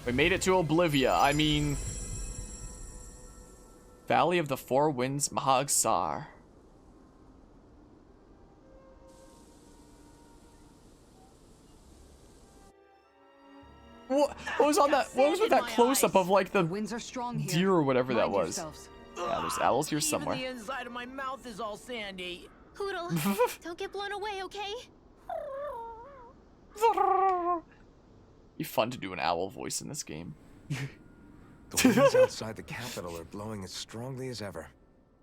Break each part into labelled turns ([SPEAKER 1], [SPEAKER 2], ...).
[SPEAKER 1] We made it to Oblivia. I mean... Valley of the Four Winds, Mahag Saar. What was on that? What was with that close-up of like the
[SPEAKER 2] winds are strong here.
[SPEAKER 1] deer or whatever that
[SPEAKER 2] Mind
[SPEAKER 1] was?
[SPEAKER 2] yourselves.
[SPEAKER 1] Yeah, there's owls here somewhere.
[SPEAKER 3] Even the inside of my mouth is all sandy.
[SPEAKER 4] Hoodle, don't get blown away, okay?
[SPEAKER 1] Be fun to do an owl voice in this game.
[SPEAKER 5] The winds outside the capital are blowing as strongly as ever.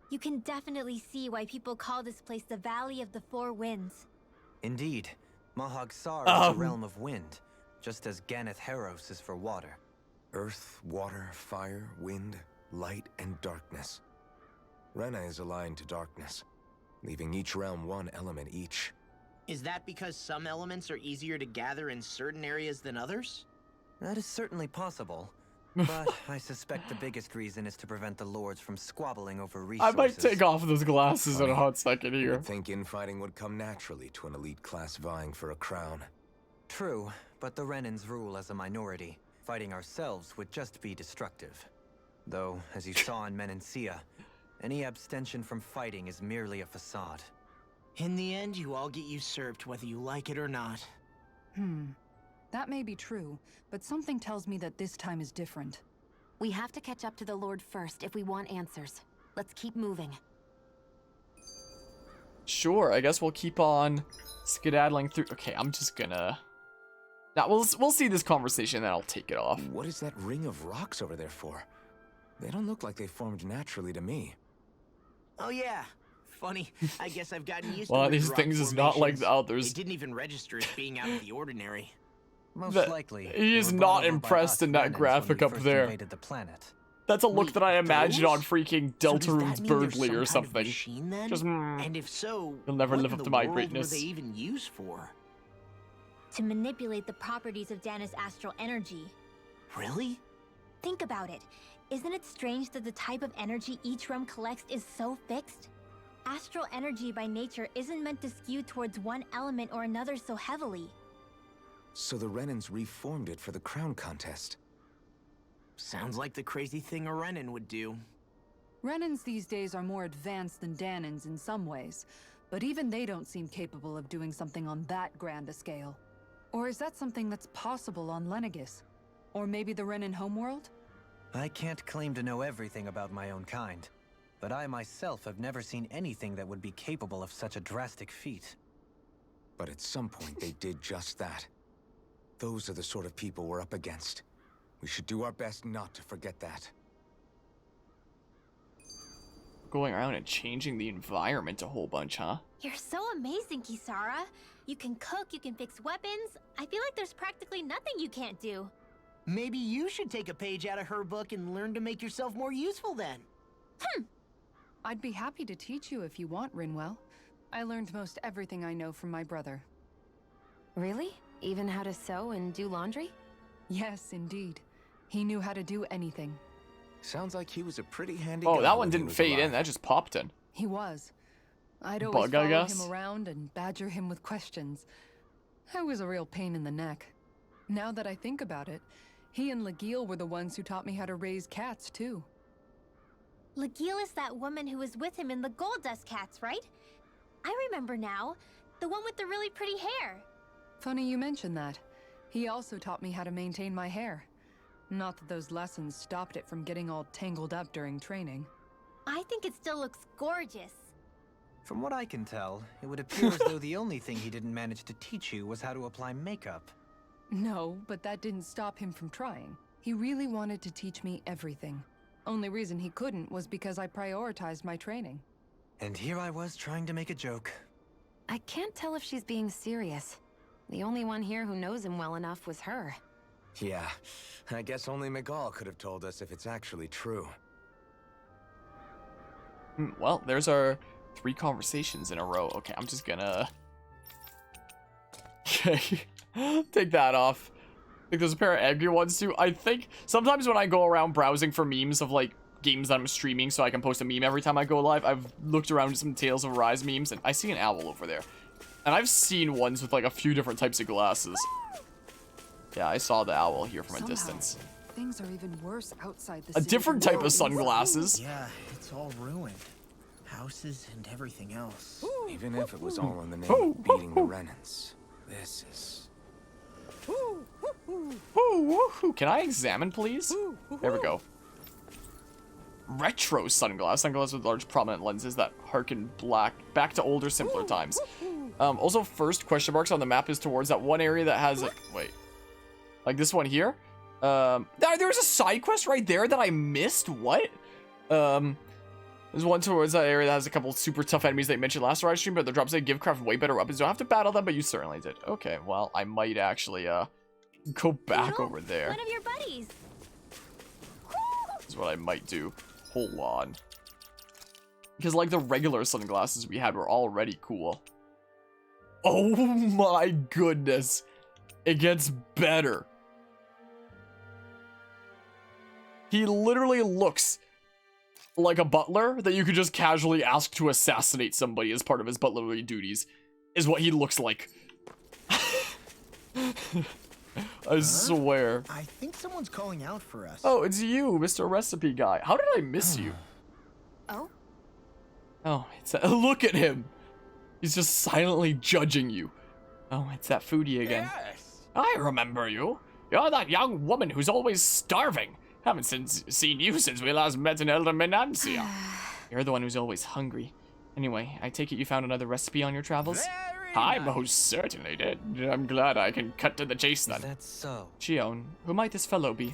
[SPEAKER 4] You can definitely see why people call this place the Valley of the Four Winds.
[SPEAKER 6] Indeed, Mahag Saar is the realm of wind, just as Ganeth Heros is for water.
[SPEAKER 5] Earth, water, fire, wind, light, and darkness. Rena is aligned to darkness, leaving each realm one element each.
[SPEAKER 3] Is that because some elements are easier to gather in certain areas than others?
[SPEAKER 6] That is certainly possible, but I suspect the biggest reason is to prevent the lords from squabbling over
[SPEAKER 1] I
[SPEAKER 6] resources.
[SPEAKER 1] might take off those glasses in a hot second
[SPEAKER 5] You
[SPEAKER 1] here.
[SPEAKER 5] would think infighting would come naturally to an elite class vying for a crown.
[SPEAKER 6] True, but the Renans rule as a minority. Fighting ourselves would just be destructive. Though, as you saw in Menancia, any abstention from fighting is merely a facade.
[SPEAKER 3] In the end, you all get usurped whether you like it or not.
[SPEAKER 2] That may be true, but something tells me that this time is different.
[SPEAKER 4] We have to catch up to the Lord first if we want answers. Let's keep moving.
[SPEAKER 1] Sure, I guess we'll keep on skedaddling through. Okay, I'm just gonna... Now, we'll see this conversation, then I'll take it off.
[SPEAKER 5] What is that ring of rocks over there for? They don't look like they formed naturally to me.
[SPEAKER 3] Oh yeah. Funny, I guess I've gotten used
[SPEAKER 1] One
[SPEAKER 3] to
[SPEAKER 1] of these
[SPEAKER 3] rock
[SPEAKER 1] things is not like
[SPEAKER 3] formations.
[SPEAKER 1] the others.
[SPEAKER 3] It didn't even register as being out of the ordinary.
[SPEAKER 6] Most
[SPEAKER 1] That-
[SPEAKER 6] likely,
[SPEAKER 1] he
[SPEAKER 6] they
[SPEAKER 1] is
[SPEAKER 6] were
[SPEAKER 1] not
[SPEAKER 6] brought over by
[SPEAKER 1] impressed
[SPEAKER 6] us
[SPEAKER 1] in that
[SPEAKER 6] Renans
[SPEAKER 1] graphic
[SPEAKER 6] when
[SPEAKER 1] up
[SPEAKER 6] we first
[SPEAKER 1] there.
[SPEAKER 6] invaded the planet.
[SPEAKER 1] That's a look
[SPEAKER 3] Wait,
[SPEAKER 1] that I imagine on
[SPEAKER 3] those?
[SPEAKER 1] freaking
[SPEAKER 3] So does that
[SPEAKER 1] Deltarune's
[SPEAKER 3] mean they're
[SPEAKER 1] Birdly
[SPEAKER 3] some
[SPEAKER 1] or
[SPEAKER 3] kind of
[SPEAKER 1] something.
[SPEAKER 3] machine, then?
[SPEAKER 1] Just,
[SPEAKER 3] And if so,
[SPEAKER 1] You'll never
[SPEAKER 3] what
[SPEAKER 1] live
[SPEAKER 3] in
[SPEAKER 1] up
[SPEAKER 3] the
[SPEAKER 1] to my
[SPEAKER 3] world
[SPEAKER 1] greatness.
[SPEAKER 3] were they even used for?
[SPEAKER 4] To manipulate the properties of Dana's astral energy.
[SPEAKER 3] Really?
[SPEAKER 4] Think about it. Isn't it strange that the type of energy each realm collects is so fixed? Astral energy by nature isn't meant to skew towards one element or another so heavily.
[SPEAKER 5] So the Renans reformed it for the crown contest.
[SPEAKER 3] Sounds like the crazy thing a Renan would do.
[SPEAKER 2] Renans these days are more advanced than Danans in some ways, but even they don't seem capable of doing something on that grand a scale. Or is that something that's possible on Lenegis? Or maybe the Renan homeworld?
[SPEAKER 6] I can't claim to know everything about my own kind, but I myself have never seen anything that would be capable of such a drastic feat.
[SPEAKER 5] But at some point they did just that. Those are the sort of people we're up against. We should do our best not to forget that.
[SPEAKER 1] Going around and changing the environment a whole bunch, huh?
[SPEAKER 4] You're so amazing, Kisara. You can cook, you can fix weapons. I feel like there's practically nothing you can't do.
[SPEAKER 3] Maybe you should take a page out of her book and learn to make yourself more useful then.
[SPEAKER 2] I'd be happy to teach you if you want, Rinwell. I learned most everything I know from my brother.
[SPEAKER 4] Really? Even how to sew and do laundry?
[SPEAKER 2] Yes, indeed. He knew how to do anything.
[SPEAKER 5] Sounds like he was a pretty handy
[SPEAKER 1] Oh,
[SPEAKER 5] guy
[SPEAKER 1] that
[SPEAKER 5] when
[SPEAKER 1] one
[SPEAKER 5] he
[SPEAKER 1] didn't
[SPEAKER 5] was
[SPEAKER 1] fade in.
[SPEAKER 5] alive.
[SPEAKER 1] That just popped in.
[SPEAKER 2] He was. I'd always
[SPEAKER 1] Bug, I
[SPEAKER 2] follow
[SPEAKER 1] guess?
[SPEAKER 2] him around and badger him with questions. I was a real pain in the neck. Now that I think about it, he and Legil were the ones who taught me how to raise cats, too.
[SPEAKER 4] Legil is that woman who was with him in the Gold Dust Cats, right? I remember now. The one with the really pretty hair.
[SPEAKER 2] Funny you mention that. He also taught me how to maintain my hair. Not that those lessons stopped it from getting all tangled up during training.
[SPEAKER 4] I think it still looks gorgeous.
[SPEAKER 6] From what I can tell, it would appear as though the only thing he didn't manage to teach you was how to apply makeup.
[SPEAKER 2] No, but that didn't stop him from trying. He really wanted to teach me everything. Only reason he couldn't was because I prioritized my training.
[SPEAKER 6] And here I was trying to make a joke.
[SPEAKER 4] I can't tell if she's being serious. The only one here who knows him well enough was her.
[SPEAKER 5] Yeah, I guess only Miguel could have told us if it's actually true.
[SPEAKER 1] Well, there's our 3 conversations in a row. Okay, I'm just gonna... Okay, take that off. I think there's a pair of angry ones too. I think sometimes when I go around browsing for memes of like games that I'm streaming so I can post a meme every time I go live, I've looked around at some Tales of Arise memes and I see an owl over there. And I've seen ones with like a few different types of glasses. Yeah, I saw the owl here from a
[SPEAKER 2] Somehow,
[SPEAKER 1] distance.
[SPEAKER 2] things are even worse outside the
[SPEAKER 1] A
[SPEAKER 2] city
[SPEAKER 1] different
[SPEAKER 2] than
[SPEAKER 1] type of
[SPEAKER 2] inside.
[SPEAKER 1] sunglasses.
[SPEAKER 3] Yeah, it's all ruined. Houses and everything else.
[SPEAKER 5] Even if it was all in the name of beating the Renans, this is...
[SPEAKER 1] Ooh, woohoo. Can I examine, please? There we go. Retro sunglasses with large prominent lenses that harken back to older, simpler times. Also, first question marks on the map is towards that one area that has wait, like this one here. There's a side quest right there that I missed. What? There's one towards that area that has a couple super tough enemies that you mentioned last live stream, but the drops say give craft way better weapons. You don't have to battle them, but you certainly did. Okay, well, I might actually go back over there.
[SPEAKER 4] One of your buddies.
[SPEAKER 1] Is what I might do. Hold on. Because like the regular sunglasses we had were already cool. Oh my goodness. It gets better. He literally looks like a butler that you could just casually ask to assassinate somebody as part of his butlerly duties. Is what he looks like. I swear.
[SPEAKER 3] I think someone's calling out for us.
[SPEAKER 1] Oh, it's you, Mr. Recipe Guy. How did I miss you?
[SPEAKER 2] Oh,
[SPEAKER 1] Oh, look at him. He's just silently judging you. Oh, it's that foodie again.
[SPEAKER 3] Yes.
[SPEAKER 1] I remember you. You're that young woman who's always starving. Haven't seen you since we last met in Elder Menancia. You're the one who's always hungry. Anyway, I take it you found another recipe on your travels? I most certainly did. I'm glad I can cut to the chase then.
[SPEAKER 6] Is that so?
[SPEAKER 1] Chion, who might this fellow be?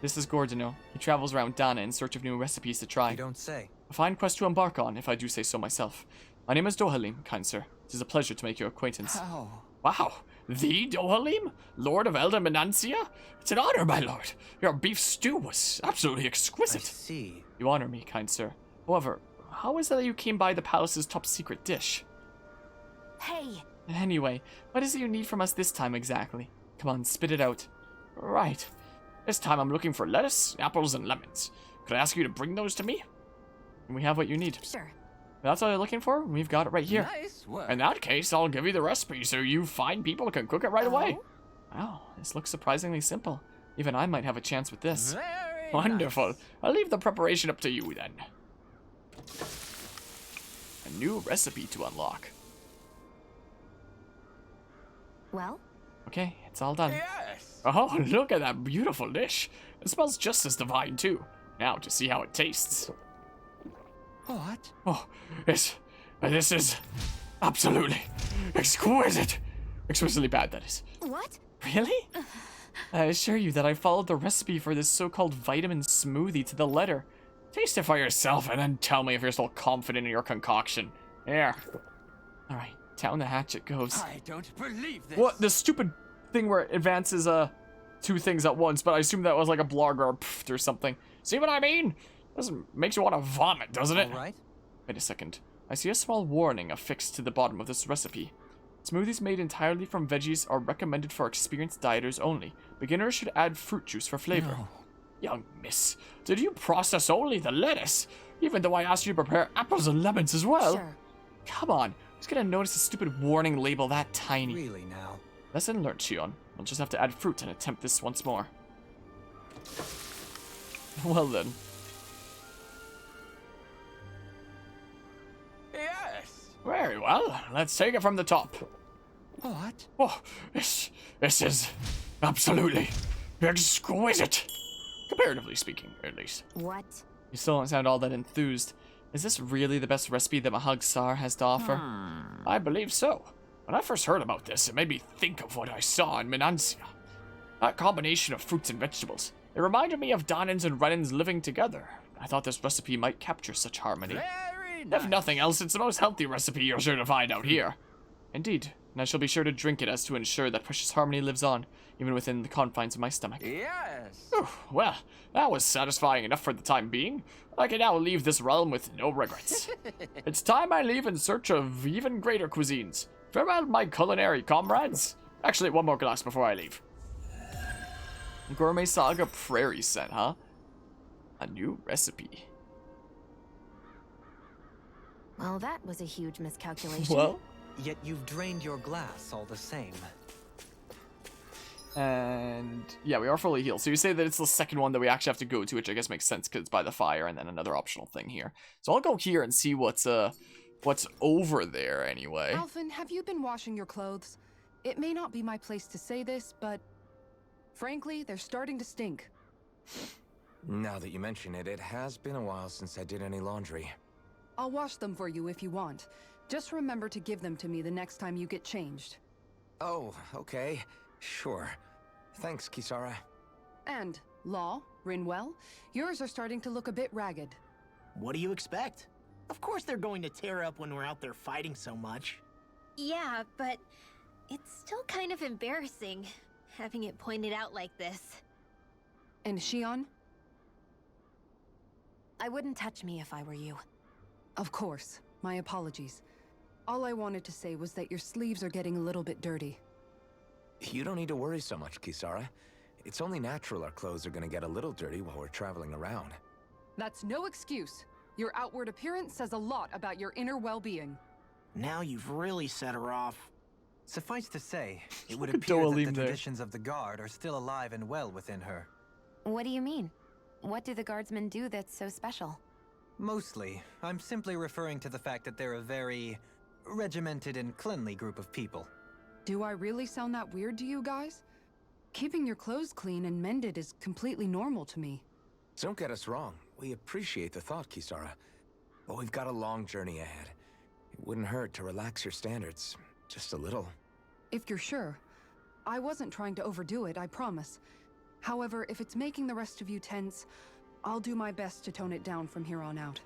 [SPEAKER 1] This is Gordino. He travels around Dana in search of new recipes to try.
[SPEAKER 6] You don't say.
[SPEAKER 1] A fine quest to embark on, if I do say so myself. My name is Dohalim, kind sir. It is a pleasure to make your acquaintance.
[SPEAKER 6] How?
[SPEAKER 1] Wow, the Dohalim? Lord of Elder Menancia? It's an honor, my lord. Your beef stew was absolutely
[SPEAKER 6] I
[SPEAKER 1] exquisite.
[SPEAKER 6] see.
[SPEAKER 1] You honor me, kind sir. However, how is it that you came by the palace's top secret dish?
[SPEAKER 4] Hey,
[SPEAKER 1] Anyway, what is it you need from us this time exactly? Come on, spit it out. Right. This time I'm looking for lettuce, apples, and lemons. Could I ask you to bring those to me? And we have what you need.
[SPEAKER 4] sure.
[SPEAKER 1] That's all you're looking for? We've got it right here.
[SPEAKER 3] Nice work.
[SPEAKER 1] In that case, I'll give you the recipe so you fine people can cook it right away.
[SPEAKER 4] Oh?
[SPEAKER 1] Wow, this looks surprisingly simple. Even I might have a chance with this.
[SPEAKER 3] Very
[SPEAKER 1] Wonderful.
[SPEAKER 3] nice.
[SPEAKER 1] I'll leave the preparation up to you then. A new recipe to unlock.
[SPEAKER 4] Well,
[SPEAKER 1] Okay, it's all done.
[SPEAKER 3] Yes.
[SPEAKER 1] Oh, look at that beautiful dish. It smells just as divine too. Now to see how it tastes.
[SPEAKER 6] What?
[SPEAKER 1] Oh, this is absolutely exquisite. Exquisitely bad, that is.
[SPEAKER 4] what?
[SPEAKER 1] Really? I assure you that I followed the recipe for this so-called vitamin smoothie to the letter. Taste it for yourself and then tell me if you're still confident in your concoction. Here. Alright, down the hatch it goes.
[SPEAKER 3] I don't believe this.
[SPEAKER 1] What? The stupid thing where it advances two things at once, but I assume that was like a blog or a pfft or something. See what I mean? Doesn't makes you want to vomit, doesn't it?
[SPEAKER 6] All right.
[SPEAKER 1] Wait a second. I see a small warning affixed to the bottom of this recipe. Smoothies made entirely from veggies are recommended for experienced dieters only. Beginners should add fruit juice for flavor.
[SPEAKER 6] No.
[SPEAKER 1] Young miss, did you process only the lettuce? Even though I asked you to prepare apples and lemons as well?
[SPEAKER 2] Sure.
[SPEAKER 1] Come on, who's gonna notice a stupid warning label that tiny?
[SPEAKER 6] Really now?
[SPEAKER 1] Lesson learned, Shion. We'll just have to add fruit and attempt this once more. Well then.
[SPEAKER 3] Yes.
[SPEAKER 1] Very well, let's take it from the top.
[SPEAKER 6] What?
[SPEAKER 1] Oh, this is absolutely exquisite. Comparatively speaking, at least.
[SPEAKER 4] What?
[SPEAKER 1] You still don't sound all that enthused. Is this really the best recipe that Mahag Saar has to offer? I believe so. When I first heard about this, it made me think of what I saw in Menancia. That combination of fruits and vegetables. It reminded me of Danans and Renans living together. I thought this recipe might capture such harmony.
[SPEAKER 3] Very nice.
[SPEAKER 1] If nothing else, it's the most healthy recipe you're sure to find out here. Indeed, and I shall be sure to drink it as to ensure that precious harmony lives on, even within the confines of my stomach.
[SPEAKER 3] Yes.
[SPEAKER 1] Whew, well, that was satisfying enough for the time being. I can now leave this realm with no regrets. It's time I leave in search of even greater cuisines. Farewell, my culinary comrades. Actually, one more glass before I leave. Gourmet Saga Prairie Scent, huh? A new recipe.
[SPEAKER 4] Well, that was a huge miscalculation.
[SPEAKER 1] Well,
[SPEAKER 6] Yet you've drained your glass all the same.
[SPEAKER 1] And yeah, we are fully healed. So you say that it's the second one that we actually have to go to, which I guess makes sense because it's by the fire, and then another optional thing here. So I'll go here and see what's over there anyway.
[SPEAKER 2] Alphen, have you been washing your clothes? It may not be my place to say this, but frankly, they're starting to stink.
[SPEAKER 5] Now that you mention it, it has been a while since I did any laundry.
[SPEAKER 2] I'll wash them for you if you want. Just remember to give them to me the next time you get changed.
[SPEAKER 5] Oh, okay. Sure. Thanks, Kisara.
[SPEAKER 2] And, Law, Rinwell, yours are starting to look a bit ragged.
[SPEAKER 3] What do you expect? Of course they're going to tear up when we're out there fighting so much.
[SPEAKER 4] Yeah, but it's still kind of embarrassing having it pointed out like this.
[SPEAKER 2] And Shion?
[SPEAKER 7] I wouldn't touch me if I were you.
[SPEAKER 2] Of course. My apologies. All I wanted to say was that your sleeves are getting a little bit dirty.
[SPEAKER 5] You don't need to worry so much, Kisara. It's only natural our clothes are gonna get a little dirty while we're traveling around.
[SPEAKER 2] That's no excuse. Your outward appearance says a lot about your inner well-being.
[SPEAKER 3] Now you've really set her off.
[SPEAKER 6] Suffice to say, it would
[SPEAKER 1] Look at
[SPEAKER 6] appear that
[SPEAKER 1] Doalim
[SPEAKER 6] the
[SPEAKER 1] there.
[SPEAKER 6] traditions of the Guard are still alive and well within her.
[SPEAKER 7] What do you mean? What do the guardsmen do that's so special?
[SPEAKER 6] Mostly, I'm simply referring to the fact that they're a very regimented and cleanly group of people.
[SPEAKER 2] Do I really sound that weird to you guys? Keeping your clothes clean and mended is completely normal to me.
[SPEAKER 5] Don't get us wrong. We appreciate the thought, Kisara. But we've got a long journey ahead. It wouldn't hurt to relax your standards. Just a little.
[SPEAKER 2] If you're sure. I wasn't trying to overdo it, I promise. However, if it's making the rest of you tense, I'll do my best to tone it down from here on out.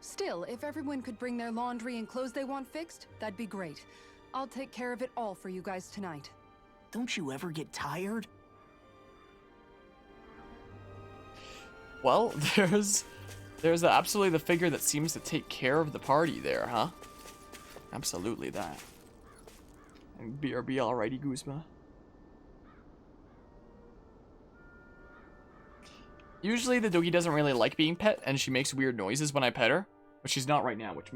[SPEAKER 2] Still, if everyone could bring their laundry and clothes they want fixed, that'd be great. I'll take care of it all for you guys tonight.
[SPEAKER 3] Don't you ever get tired?
[SPEAKER 1] Well, there's absolutely the figure that seems to take care of the party there, huh? Absolutely that. And BRB alrighty, Guzma. Usually the doggy doesn't really like being pet, and she makes weird noises when I pet her. But she's not right now, which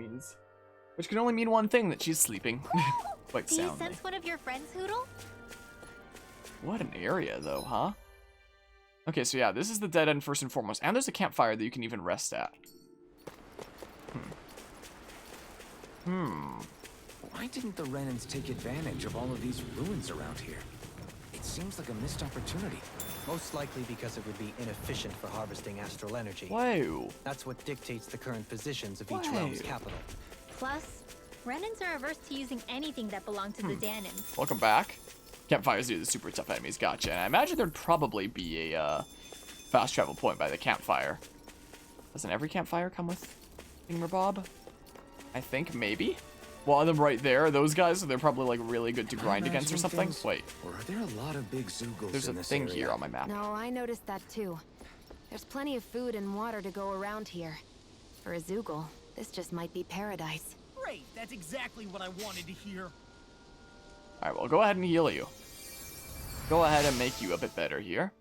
[SPEAKER 1] can only mean one thing, that she's sleeping. Quite
[SPEAKER 4] Do you
[SPEAKER 1] soundly.
[SPEAKER 4] sense one of your friends, Hoodle?
[SPEAKER 1] What an area, though, huh? Okay, so yeah, this is the dead end first and foremost. And there's a campfire that you can even rest at.
[SPEAKER 5] Why didn't the Renans take advantage of all of these ruins around here? It seems like a missed opportunity.
[SPEAKER 6] Most likely because it would be inefficient for harvesting astral energy.
[SPEAKER 1] Whoa.
[SPEAKER 6] That's what dictates the current positions of each
[SPEAKER 1] Whoa.
[SPEAKER 6] realm's capital.
[SPEAKER 4] Plus, Renans are averse to using anything that belonged to the Danans.
[SPEAKER 1] Welcome back. Campfires do the super tough enemies, gotcha. And I imagine there'd probably be a fast travel point by the campfire. Doesn't every campfire come with Thingamabob? I think, maybe? One of them right there, those guys, they're probably like really good to grind against or something. Wait,
[SPEAKER 5] Or are there a lot of big Zoogles
[SPEAKER 1] there's a
[SPEAKER 5] in this
[SPEAKER 1] thing
[SPEAKER 5] area?
[SPEAKER 1] here on my map.
[SPEAKER 7] No, I noticed that too. There's plenty of food and water to go around here. For a Zoogle, this just might be paradise.
[SPEAKER 8] Great, that's exactly what I wanted to hear.
[SPEAKER 1] Alright, well, go ahead and heal you. Go ahead and make you a bit better here.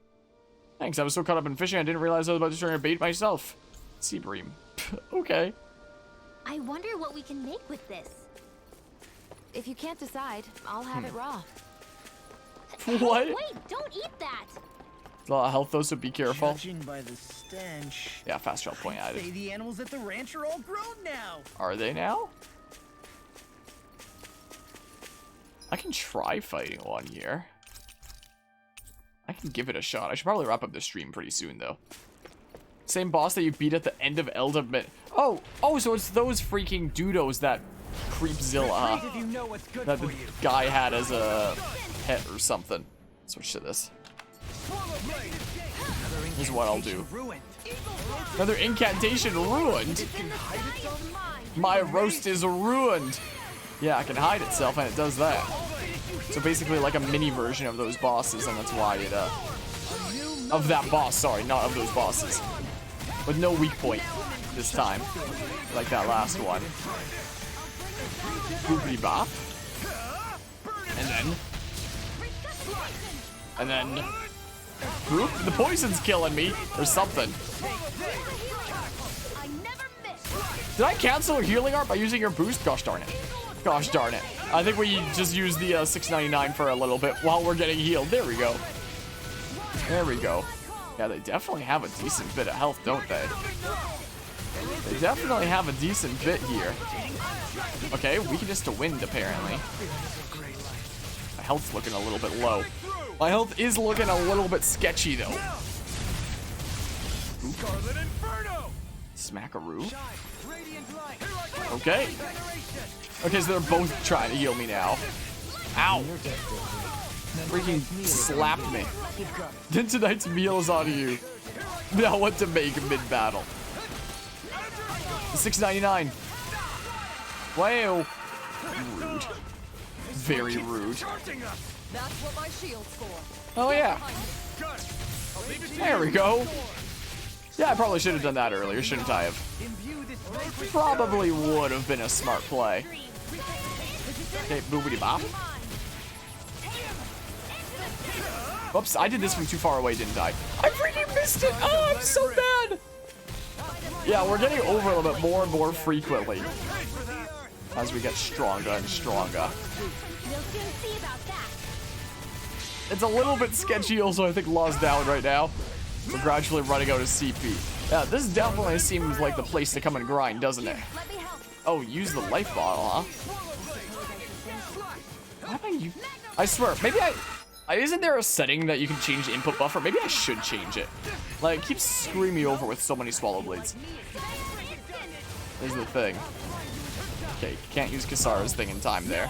[SPEAKER 1] Thanks, I was so caught up in fishing I didn't realize I was about to turn a bait myself. Sea bream. Okay.
[SPEAKER 4] I wonder what we can make with this.
[SPEAKER 7] If you can't decide, I'll have it raw.
[SPEAKER 1] What?
[SPEAKER 4] Wait, don't eat that!
[SPEAKER 1] It's a lot of health though, so be careful.
[SPEAKER 8] Judging by the stench,
[SPEAKER 1] Yeah, fast travel point
[SPEAKER 8] I'd say
[SPEAKER 1] added.
[SPEAKER 8] the animals at the ranch are all grown now.
[SPEAKER 1] Are they now? I can try fighting one here. I can give it a shot. I should probably wrap up the stream pretty soon, though. Same boss that you beat at the end of Eldament. Oh, so it's those freaking dudos that Creepzilla,
[SPEAKER 6] If you know what's good
[SPEAKER 1] that
[SPEAKER 6] for
[SPEAKER 1] the
[SPEAKER 6] you.
[SPEAKER 1] guy had as a pet or something. Switch to this. This is what I'll do.
[SPEAKER 6] Ruined.
[SPEAKER 1] Another incantation ruined. My roast is ruined. Yeah, it can hide itself, and it does that. So basically like a mini version of those bosses, and that's why it, of that boss, sorry, not of those bosses. With no weak point this time, like that last one. Boopity bop. And then, boop, the poison's killing me, or something.
[SPEAKER 4] I never miss!
[SPEAKER 1] Did I cancel a healing art by using your boost? Gosh darn it. Gosh darn it. I think we just use the 699 for a little bit while we're getting healed. There we go. There we go. Yeah, they definitely have a decent bit of health, don't they? They definitely have a decent bit here. Okay, weakness to wind, apparently. My health's looking a little bit low. My health is looking a little bit sketchy, though. Smackaroo. Okay. Okay, so they're both trying to heal me now. Ow. Freaking slapped me. Then tonight's meal is on you. Now what to make mid-battle. $6.99. Wow. Rude. Very rude. Oh yeah. There we go. Yeah, I probably should have done that earlier, shouldn't I have? Probably would have been a smart play. Okay, boobity bop. Oops, I did this from too far away, didn't I? I freaking missed it! Oh, I'm so bad! Yeah, we're getting over a little bit more and more frequently as we get stronger and stronger. It's a little bit sketchy also, I think Law's down right now. We're gradually running out of CP. Yeah, this definitely seems like the place to come and grind, doesn't it? Oh, use the life bottle, huh? Why am I swear, maybe isn't there a setting that you can change the input buffer? Maybe I should change it. Like, it keeps screwing me over with so many swallow blades. Is the thing. Okay, can't use Kasara's thing in time there.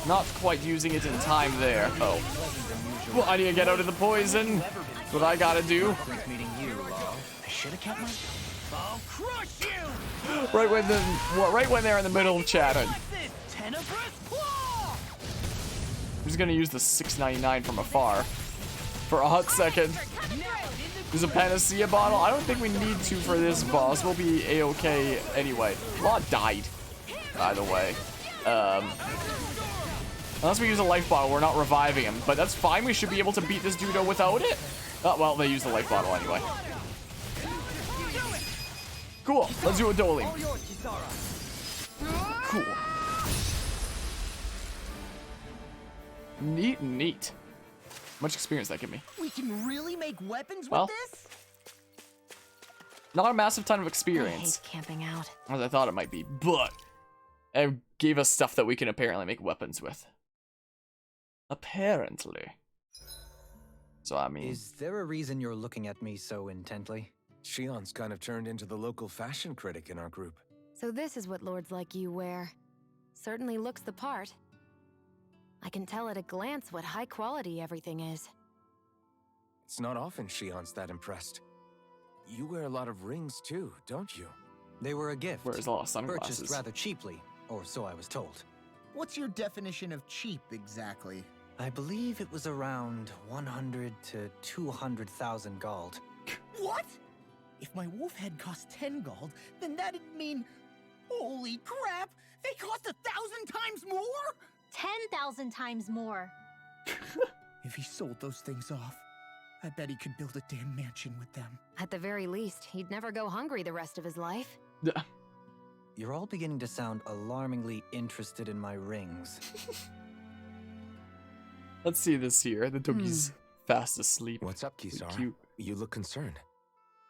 [SPEAKER 1] Not quite using it in time there. Oh. Well, I need to get out of the poison. That's what I gotta do. Right when they're in the middle of chatting. I'm just gonna use the 699 from afar for a hot second. There's a panacea bottle. I don't think we need to for this boss. We'll be a-okay anyway. Law died, by the way. Unless we use a life bottle, we're not reviving him. But that's fine. We should be able to beat this dude without it. Oh, well, they use the life bottle anyway. Cool. Let's do a Dolim. Cool. Neat, neat. Much experience that give me.
[SPEAKER 8] We can really make weapons
[SPEAKER 1] Well,
[SPEAKER 8] with this?
[SPEAKER 1] not a massive ton of
[SPEAKER 7] I
[SPEAKER 1] experience,
[SPEAKER 7] hate camping out.
[SPEAKER 1] as I thought it might be, but it gave us stuff that we can apparently make weapons with. Apparently. So, I mean...
[SPEAKER 6] Is there a reason you're looking at me so intently?
[SPEAKER 5] Shion's kind of turned into the local fashion critic in our group.
[SPEAKER 7] So this is what lords like you wear. Certainly looks the part. I can tell at a glance what high quality everything is.
[SPEAKER 5] It's not often Shion's that impressed. You wear a lot of rings too, don't you?
[SPEAKER 6] They were a gift.
[SPEAKER 1] Wears a lot of sunglasses.
[SPEAKER 6] Purchased rather cheaply, or so I was told.
[SPEAKER 8] What's your definition of cheap exactly?
[SPEAKER 6] I believe it was around 100 to 200,000 gold.
[SPEAKER 8] What? If my wolf head cost 10 gold, then that'd mean... Holy crap! They cost 1,000 times more?!
[SPEAKER 4] 10,000 times more.
[SPEAKER 8] If he sold those things off, I bet he could build a damn mansion with them.
[SPEAKER 7] At the very least, he'd never go hungry the rest of his life.
[SPEAKER 6] You're all beginning to sound alarmingly interested in my rings.
[SPEAKER 1] Let's see this here. The doggy's fast asleep.
[SPEAKER 5] What's up,
[SPEAKER 1] Pretty
[SPEAKER 5] Kisara?
[SPEAKER 1] cute.
[SPEAKER 5] You look concerned.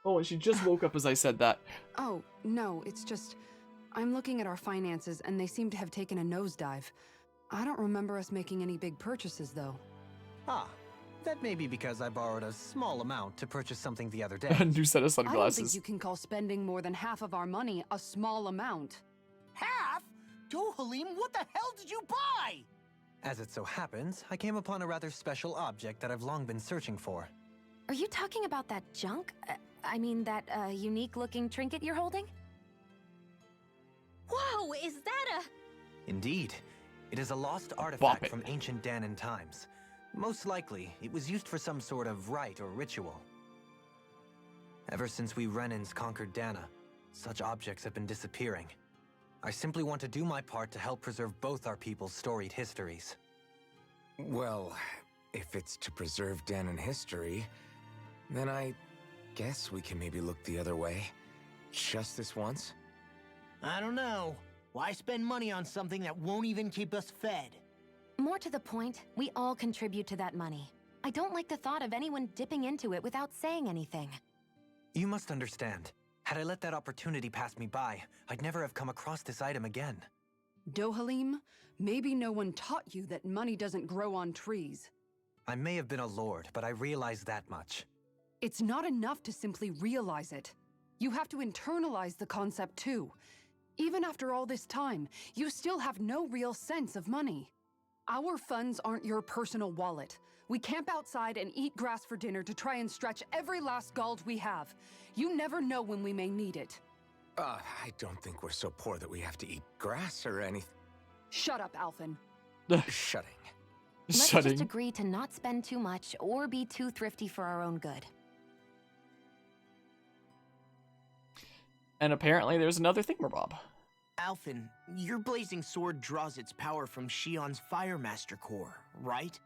[SPEAKER 1] Oh, and she just woke up as I said that.
[SPEAKER 2] Oh, no, it's just... I'm looking at our finances, and they seem to have taken a nosedive. I don't remember us making any big purchases, though.
[SPEAKER 6] Ah, that may be because I borrowed a small amount to purchase something the other day.
[SPEAKER 1] A new set of
[SPEAKER 2] I don't think
[SPEAKER 1] sunglasses.
[SPEAKER 2] you can call spending more than half of our money a small amount.
[SPEAKER 8] Half? Dohalim, what the hell did you buy?
[SPEAKER 6] As it so happens, I came upon a rather special object that I've long been searching for.
[SPEAKER 7] Are you talking about that junk? I mean, that unique-looking trinket you're holding?
[SPEAKER 4] Whoa, is that a...
[SPEAKER 6] Indeed. It is a lost
[SPEAKER 1] Bop
[SPEAKER 6] artifact
[SPEAKER 1] it.
[SPEAKER 6] from ancient Danan times. Most likely, it was used for some sort of rite or ritual. Ever since we Renans conquered Dana, such objects have been disappearing. I simply want to do my part to help preserve both our people's storied histories.
[SPEAKER 5] Well, if it's to preserve Danan history, then I guess we can maybe look the other way. Just this once?
[SPEAKER 3] I don't know. Why spend money on something that won't even keep us fed?
[SPEAKER 7] More to the point, we all contribute to that money. I don't like the thought of anyone dipping into it without saying anything.
[SPEAKER 6] You must understand. Had I let that opportunity pass me by, I'd never have come across this item again.
[SPEAKER 2] Dohalim, maybe no one taught you that money doesn't grow on trees.
[SPEAKER 6] I may have been a lord, but I realize that much.
[SPEAKER 2] It's not enough to simply realize it. You have to internalize the concept too. Even after all this time, you still have no real sense of money. Our funds aren't your personal wallet. We camp outside and eat grass for dinner to try and stretch every last gold we have. You never know when we may need it.
[SPEAKER 5] I don't think we're so poor that we have to eat grass or anything.
[SPEAKER 2] Shut up, Alphen.
[SPEAKER 5] Shutting.
[SPEAKER 7] Let's
[SPEAKER 1] Shutting.
[SPEAKER 7] just agree to not spend too much or be too thrifty for our own good.
[SPEAKER 1] And apparently there's another thingamabob.
[SPEAKER 3] Alphen, your blazing sword draws its power from Shion's Fire Master core, right?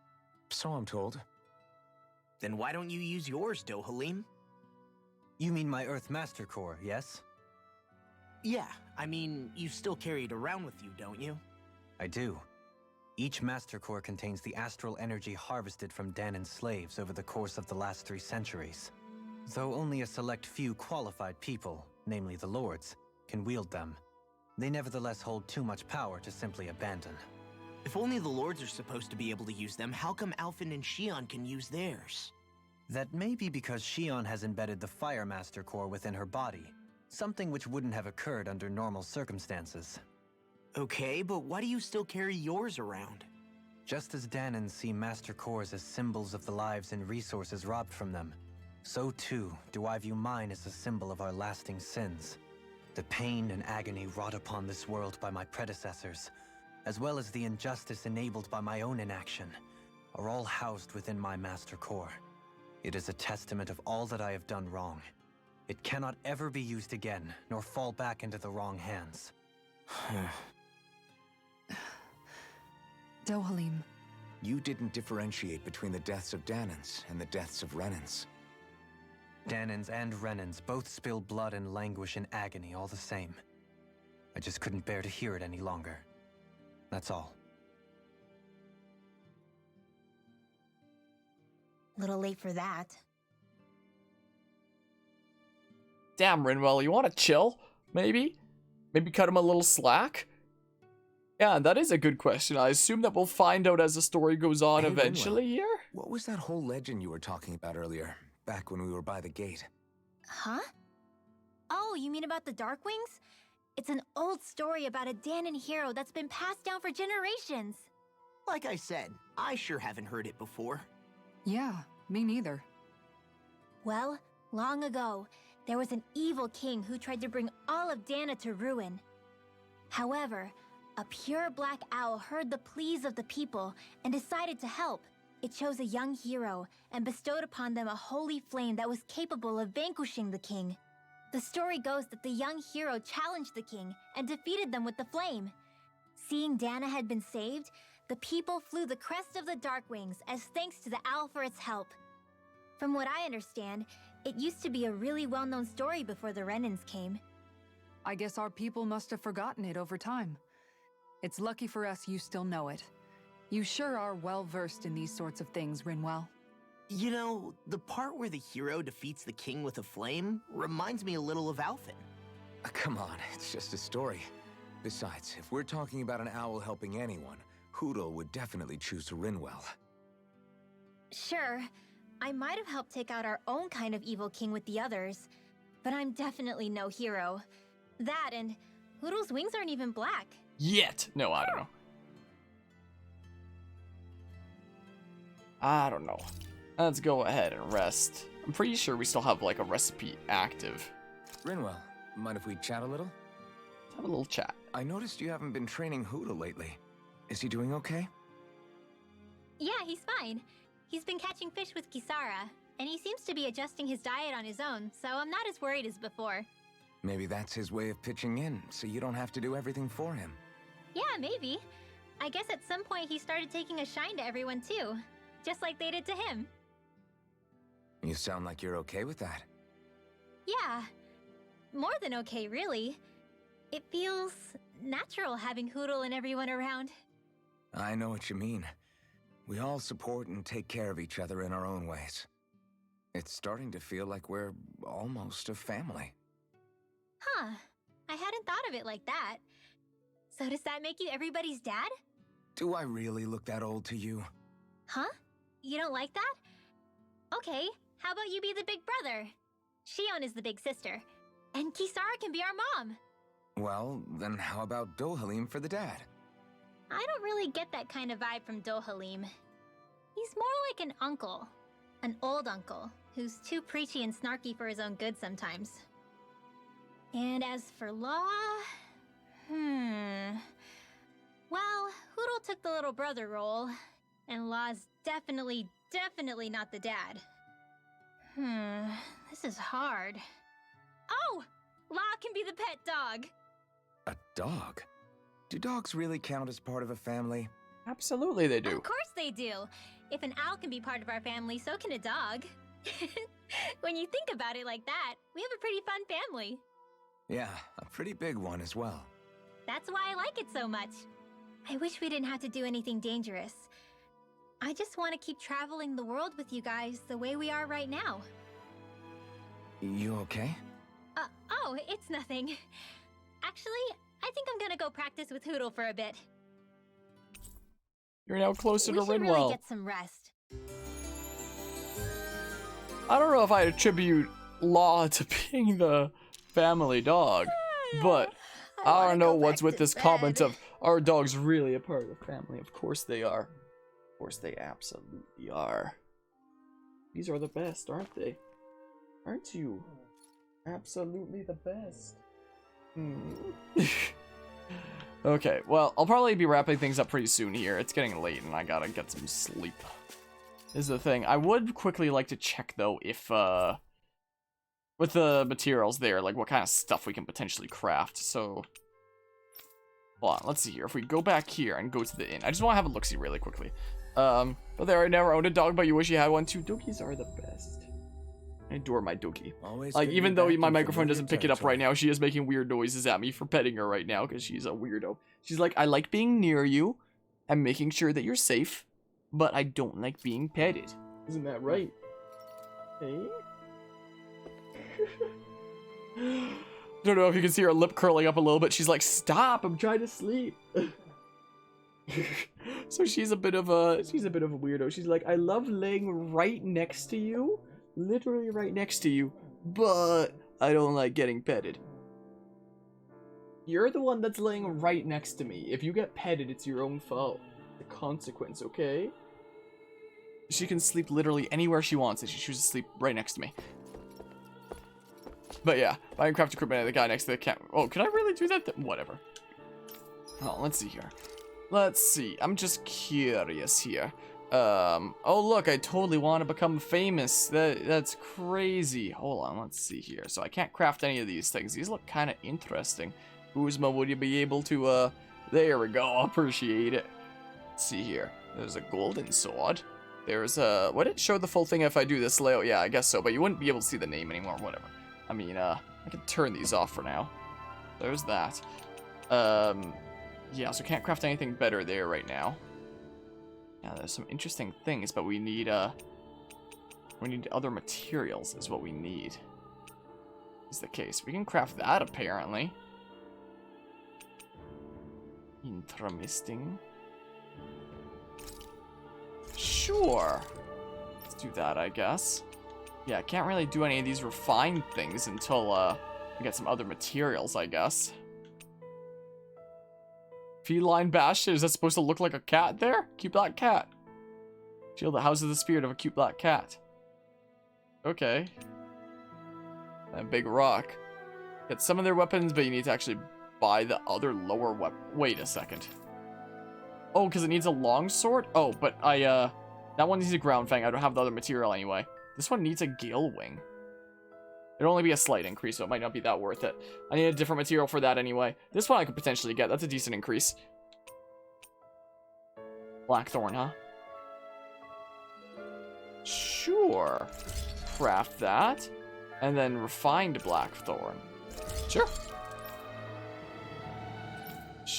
[SPEAKER 5] So I'm told.
[SPEAKER 3] Then why don't you use yours, Dohalim?
[SPEAKER 6] You mean my Earth Master Core, yes?
[SPEAKER 3] Yeah, I mean, you still carry it around with you, don't you?
[SPEAKER 6] I do. Each Master Core contains the astral energy harvested from Danan's slaves over the course of the last 3 centuries. Though only a select few qualified people, namely the Lords, can wield them, they nevertheless hold too much power to simply abandon.
[SPEAKER 3] If only the Lords are supposed to be able to use them, how come Alphen and Shion can use theirs?
[SPEAKER 6] That may be because Shion has embedded the Fire Master Core within her body, something which wouldn't have occurred under normal circumstances.
[SPEAKER 3] Okay, but why do you still carry yours around?
[SPEAKER 6] Just as Danans see Master Cores as symbols of the lives and resources robbed from them, so too do I view mine as a symbol of our lasting sins. The pain and agony wrought upon this world by my predecessors, as well as the injustice enabled by my own inaction, are all housed within my Master Core. It is a testament of all that I have done wrong. It cannot ever be used again, nor fall back into the wrong hands.
[SPEAKER 2] Dohalim.
[SPEAKER 5] You didn't differentiate between the deaths of Danans and the deaths of Renans.
[SPEAKER 6] Danans and Renans both spill blood and languish in agony all the same. I just couldn't bear to hear it any longer. That's all.
[SPEAKER 4] Little late for that.
[SPEAKER 1] Damn, Rinwell, you want to chill? Maybe? Maybe cut him a little slack? Yeah, that is a good question. I assume that we'll find out as the story goes on
[SPEAKER 5] Hey,
[SPEAKER 1] eventually
[SPEAKER 5] Rinwell,
[SPEAKER 1] here?
[SPEAKER 5] what was that whole legend you were talking about earlier, back when we were by the gate?
[SPEAKER 4] Huh? Oh, you mean about the Darkwings? It's an old story about a Danan hero that's been passed down for generations.
[SPEAKER 3] Like I said, I sure haven't heard it before.
[SPEAKER 2] Yeah, me neither.
[SPEAKER 4] Well, long ago, there was an evil king who tried to bring all of Dana to ruin. However, a pure black owl heard the pleas of the people and decided to help. It chose a young hero and bestowed upon them a holy flame that was capable of vanquishing the king. The story goes that the young hero challenged the king and defeated them with the flame. Seeing Dana had been saved, the people flew the crest of the Darkwings as thanks to the owl for its help. From what I understand, it used to be a really well-known story before the Renans came.
[SPEAKER 2] I guess our people must have forgotten it over time. It's lucky for us you still know it. You sure are well-versed in these sorts of things, Rinwell.
[SPEAKER 3] You know, the part where the hero defeats the king with a flame reminds me a little of Alphen.
[SPEAKER 5] Come on, it's just a story. Besides, if we're talking about an owl helping anyone, Hoodle would definitely choose Rinwell.
[SPEAKER 4] Sure, I might have helped take out our own kind of evil king with the others, but I'm definitely no hero. That and Hoodle's wings aren't even black.
[SPEAKER 1] Yet. No, I don't know. I don't know. Let's go ahead and rest. I'm pretty sure we still have like a recipe active.
[SPEAKER 5] Rinwell, mind if we chat a little?
[SPEAKER 1] Let's have a little chat.
[SPEAKER 5] I noticed you haven't been training Hoodle lately. Is he doing okay?
[SPEAKER 4] Yeah, he's fine. He's been catching fish with Kisara, and he seems to be adjusting his diet on his own, so I'm not as worried as before.
[SPEAKER 5] Maybe that's his way of pitching in, so you don't have to do everything for him.
[SPEAKER 4] Yeah, maybe. I guess at some point he started taking a shine to everyone too, just like they did to him.
[SPEAKER 5] You sound like you're okay with that.
[SPEAKER 4] Yeah. More than okay, really. It feels natural having Hoodle and everyone around.
[SPEAKER 5] I know what you mean. We all support and take care of each other in our own ways. It's starting to feel like we're almost a family.
[SPEAKER 4] Huh. I hadn't thought of it like that. So does that make you everybody's dad?
[SPEAKER 5] Do I really look that old to you?
[SPEAKER 4] Huh? You don't like that? Okay, how about you be the big brother? Shion is the big sister. And Kisara can be our mom.
[SPEAKER 5] Well, then how about Dohalim for the dad?
[SPEAKER 4] I don't really get that kind of vibe from Dohalim. He's more like an uncle. An old uncle, who's too preachy and snarky for his own good sometimes. And as for Law... Well, Hoodle took the little brother role, and Law's definitely not the dad. This is hard. Oh! Law can be the pet dog!
[SPEAKER 5] A dog? Do dogs really count as part of a family?
[SPEAKER 1] Absolutely they do.
[SPEAKER 4] Of course they do! If an owl can be part of our family, so can a dog. When you think about it like that, we have a pretty fun family.
[SPEAKER 5] Yeah, a pretty big one as well.
[SPEAKER 4] That's why I like it so much. I wish we didn't have to do anything dangerous. I just want to keep traveling the world with you guys the way we are right now.
[SPEAKER 5] You okay?
[SPEAKER 4] Oh, it's nothing. Actually, I think I'm gonna go practice with Hoodle for a bit.
[SPEAKER 1] You're now closer to
[SPEAKER 4] We should
[SPEAKER 1] Rinwell.
[SPEAKER 4] really get some rest.
[SPEAKER 1] I don't know if I attribute Law to being the family dog, but I don't know what's with this comment of our dog's really a part of the family. Of course they are. Of course they absolutely are. These are the best, aren't they? Aren't you? Absolutely the best. Okay, well, I'll probably be wrapping things up pretty soon here. It's getting late and I gotta get some sleep. Is the thing. I would quickly like to check, though, if, with the materials there, like, what kind of stuff we can potentially craft, so... Hold on, let's see here. If we go back here and go to the inn, I just want to have a look-see really quickly. But there, I never owned a dog, but you wish you had one, too. Doggies are the best. I adore my doggie.
[SPEAKER 5] Always
[SPEAKER 1] Like,
[SPEAKER 5] good to
[SPEAKER 1] even
[SPEAKER 5] be
[SPEAKER 1] though
[SPEAKER 5] back
[SPEAKER 1] my
[SPEAKER 5] in
[SPEAKER 1] microphone
[SPEAKER 5] familiar
[SPEAKER 1] doesn't pick it up right
[SPEAKER 5] territory.
[SPEAKER 1] now, she is making weird noises at me for petting her right now, because she's a weirdo. She's like, I like being near you, and making sure that you're safe, but I don't like being petted. Isn't that right? Hey? Don't know if you can see her lip curling up a little bit. She's like, stop, I'm trying to sleep. So she's a bit of a weirdo. She's like, I love laying right next to you, literally right next to you, but I don't like getting petted. You're the one that's laying right next to me. If you get petted, it's your own fault. The consequence, okay? She can sleep literally anywhere she wants if she chooses to sleep right next to me. But yeah, Minecraft equipment and the guy next to the camera. Oh, can I really do that? Whatever. Oh, let's see here. Let's see. I'm just curious here. Oh look, I totally want to become famous. That's crazy. Hold on, let's see here. So I can't craft any of these things. These look kind of interesting. Uzma, would you be able to, there we go. Appreciate it. Let's see here. There's a golden sword. There's a, would it show the full thing if I do this layout? Yeah, I guess so, but you wouldn't be able to see the name anymore, whatever. I mean, I can turn these off for now. There's that. Yeah, so can't craft anything better there right now. Yeah, there's some interesting things, but we need other materials is what we need. Is the case. We can craft that, apparently. Interesting. Sure. Let's do that, I guess. Yeah, I can't really do any of these refined things until, we get some other materials, I guess. Feline bastion, is that supposed to look like a cat there? Cute black cat. Shield that houses the spirit of a cute black cat. Okay. And big rock. Get some of their weapons, but you need to actually buy the other lower weapon. Wait a second. Oh, because it needs a long sword? Oh, but that one needs a ground fang. I don't have the other material anyway. This one needs a gale wing. It'll only be a slight increase, so it might not be that worth it. I need a different material for that anyway. This one I could potentially get. That's a decent increase. Blackthorn, huh? Sure. Craft that. And then refined blackthorn. Sure.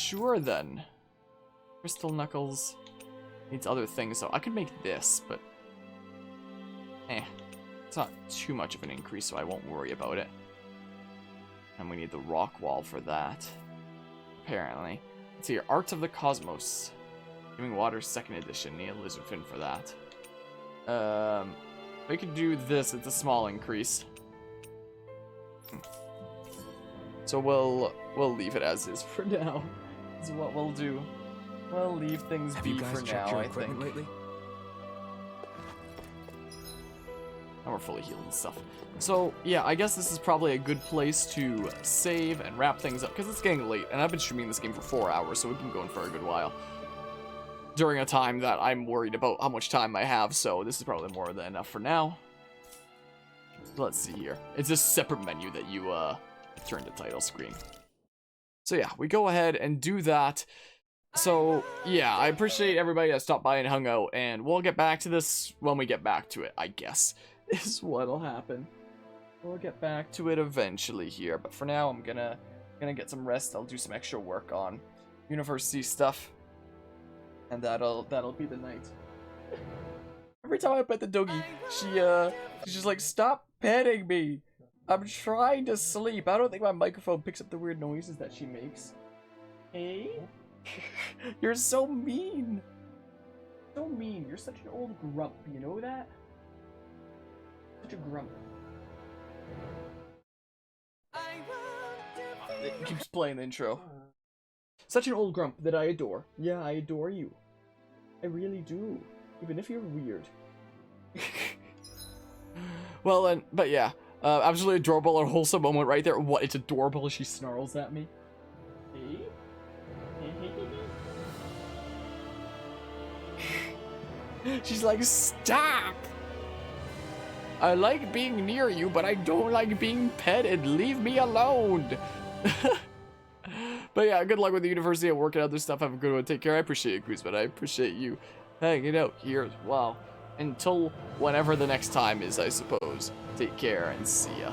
[SPEAKER 1] sure then. Crystal Knuckles needs other things, so I could make this, but it's not too much of an increase, so I won't worry about it. And we need the rock wall for that, apparently. Let's see here, Arts of the Cosmos. Giving Water 2nd edition, need a lizard fin for that. We could do this, it's a small increase. So we'll leave it as is for now. This is what we'll do. We'll leave things
[SPEAKER 5] Have
[SPEAKER 1] be
[SPEAKER 5] you guys
[SPEAKER 1] for
[SPEAKER 5] checked
[SPEAKER 1] now,
[SPEAKER 5] your
[SPEAKER 1] I
[SPEAKER 5] equipment
[SPEAKER 1] think.
[SPEAKER 5] lately?
[SPEAKER 1] And we're fully healed and stuff. So, yeah, I guess this is probably a good place to save and wrap things up, because it's getting late, and I've been streaming this game for 4 hours, so we've been going for a good while. During a time that I'm worried about how much time I have, so this is probably more than enough for now. Let's see here. It's a separate menu that you, turn to title screen. So yeah, we go ahead and do that. So, yeah, I appreciate everybody that stopped by and hung out, and we'll get back to this when we get back to it, I guess, is what'll happen. We'll get back to it eventually here, but for now, I'm gonna get some rest. I'll do some extra work on university stuff, and that'll be the night. Every time I pet the doggy, she's just like, stop petting me. I'm trying to sleep. I don't think my microphone picks up the weird noises that she makes. Hey? You're so mean. So mean. You're such an old grump. You know that? Such a grump. It keeps playing the intro. Such an old grump that I adore. Yeah, I adore you. I really do. Even if you're weird. Well then, but yeah. Absolutely adorable and wholesome moment right there. What? It's adorable as she snarls at me. Hey? She's like, stop! I like being near you, but I don't like being petted. Leave me alone! But yeah, good luck with the university and working other stuff. Have a good one. Take care. I appreciate you, Cruz, but I appreciate you hanging out here as well. Until whenever the next time is, I suppose. Take care and see ya.